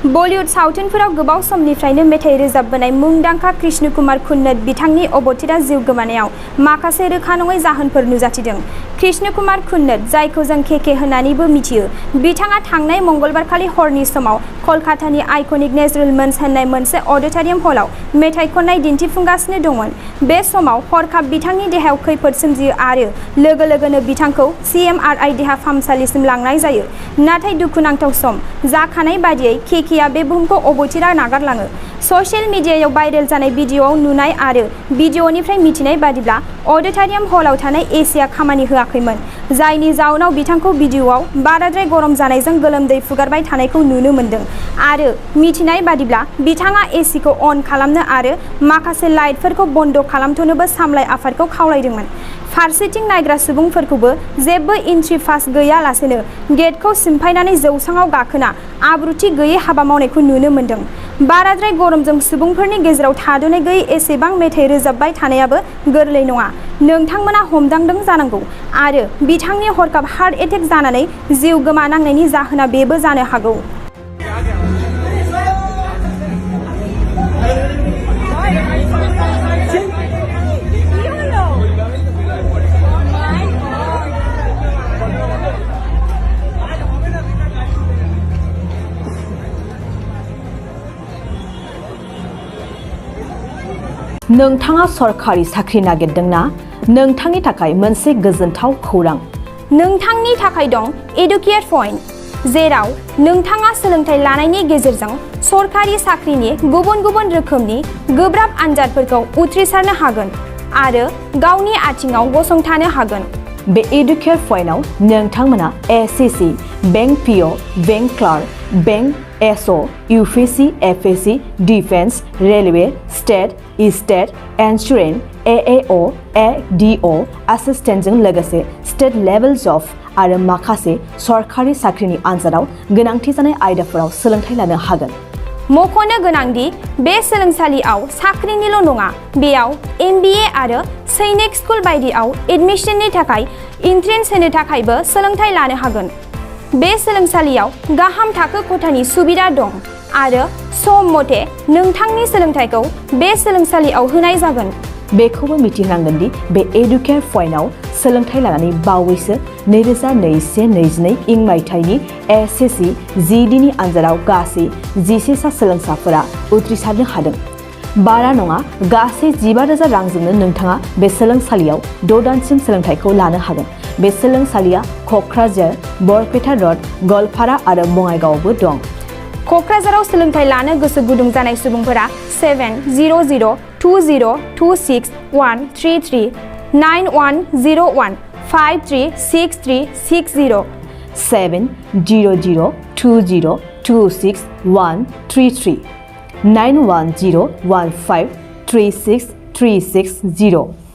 Bollywood सावथुनफोराव गोबाव समनिफ्रायनो मेथाइ रोजाबबोनाय मुंदांखा कृष्णकुमार कुन्नथ बिथांनि अबथिरा जिउ गोमानायाव माखासे रोखा नङै जाहोनफोर नुजाथिदों। कृष्णकुमार कुन्नथ, जायखौ जों केके होननानैबो मिथियो, बिथाङा थांनाय मंगलबारखालि हरनि समाव कलकातानि आइकनिक नेचुरेलमोन्स होननाय मोनसे अडिट'रियाम हलाव मेथाइ खननाय दिन्थिफुंगासिनो दंमोन। बे समाव हरखाब बिथांनि देहायाव खैफोद सोमजियो आरो लोगो लोगोनो बिथांखौ CMRI देहा फाहामसालिसिम लांनाय जायो। नाथाय दुखुनांथाव सम जाखानाय बादियै केकेआ बे बुहुमखौ अबथिरा नागारलाङो। ससियेल मिडियायाव भाइरेल जानाय भिडिअ'आव नुनाय आरो भिडिअ'निफ्राय मिथिनाय बादिब्ला अडिट'रियाम हलाव थानाय एसिया खामानि होआखैमोन, जायनि जाउनाव बिथांखौ भिडिअ'आव बाराद्राय गरम जानायजों गोलोमदै फुगारबाय थानायखौ नुनो मोन्दों आरो मिथिनाय बादिब्ला बिथाङा एसिखौ अन खालामनो आरो माखासे लाइटफोरखौ बन्द खालामथ'नोबो सामलाय आफादखौ खावलायदोंमोन। फारसेथिं नायग्रा सुबुंफोरखौबो जेबो एन्ट्रि पास गैयालासेनो गेटखौ सिमफायनानै जौसाङाव गाखोना आब्रुथि गैयै हाबा मावनायखौ नुनो मोन्दों। बाराद्राय गरमजों सुबुंफोरनि गेजेराव थाद'नाय गैयै एसेबां मेथाइ रोजाबबाय थानायाबो गोरलै नङा। नोंथांमोना हमदांदों जानांगौ आरो बिथांनि हरखाब हार्ट एटेक जानानै जिउ गोमानांनायनि जाहोना बेबो जानो हागौ। नोंथाङा सरखारि साख्रि नागिरदोंना? नोंथांनि थाखाय मोनसे गोजोनथाव खौरां। नोंथांनि थाखाय दं एडुकेट पइन्ट, जेराव नोंथाङा सोलोंथाइ लानायनि गेजेरजों सरखारि साख्रिनि गुबुन गुबुन रोखोमनि गोब्राब आनजादफोरखौ उथ्रिसारनो हागोन आरो गावनि आथिङाव गसंथानो हागोन। बे एडुकेट पइन्टआव नोंथांमोना SSC, bank PO, bank clerk, bank SO, UPSC, FSC, defence, railway, state insurance, AAO, ADO एसिस्टेन्टजों लोगोसे स्टेट लेभेल जब आरो माखासे सरखारि साख्रिनि आनजादाव गोनांथि जानाय आयदाफोराव सोलोंथाइ लानो हागोन। मख'नो गोनांदि बे सोलोंसालियाव साख्रिनिल' नङा, बेयाव MBA आरो सैनिक स्कुल बायदियाव एडमिशननि थाखाय एन्ट्रेन्स होनो थाखायबो सोलोंथाइ लानो हागोन। बे सोलोंसालियाव गाहाम थाखो खथानि सुबिदा दं आरो सम मथे नोंथांनि सोलोंथाइखौ बे सोलोंसालियाव होनाय जागोन। बेखौबो मिथिनांगोन दि बे एडुकेट पइन्टआव सोलोंथाइ लानानै बावैसो 2021-22 इं मायथाइनि SSC GDनि आनजादाव गासै 11 सा सोलोंसाफोरा उथ्रिसारनो हादों। बारा नङा, गासै 15,000 रांजोंनो नोंथाङा बे सोलोंसालियाव 6 दानसिम सोलोंथाइखौ लानो हागोन। बे सोलोंसालिया क'क्राझार, बरपेटा रड, गलपारा आरो बङाइगावआवबो दं। क'क्राझाराव सोलोंथाइ लानो गोसो गुदुं जानाय सुबुंफोरा 70020261133 9101 536360 70020261133 9101536360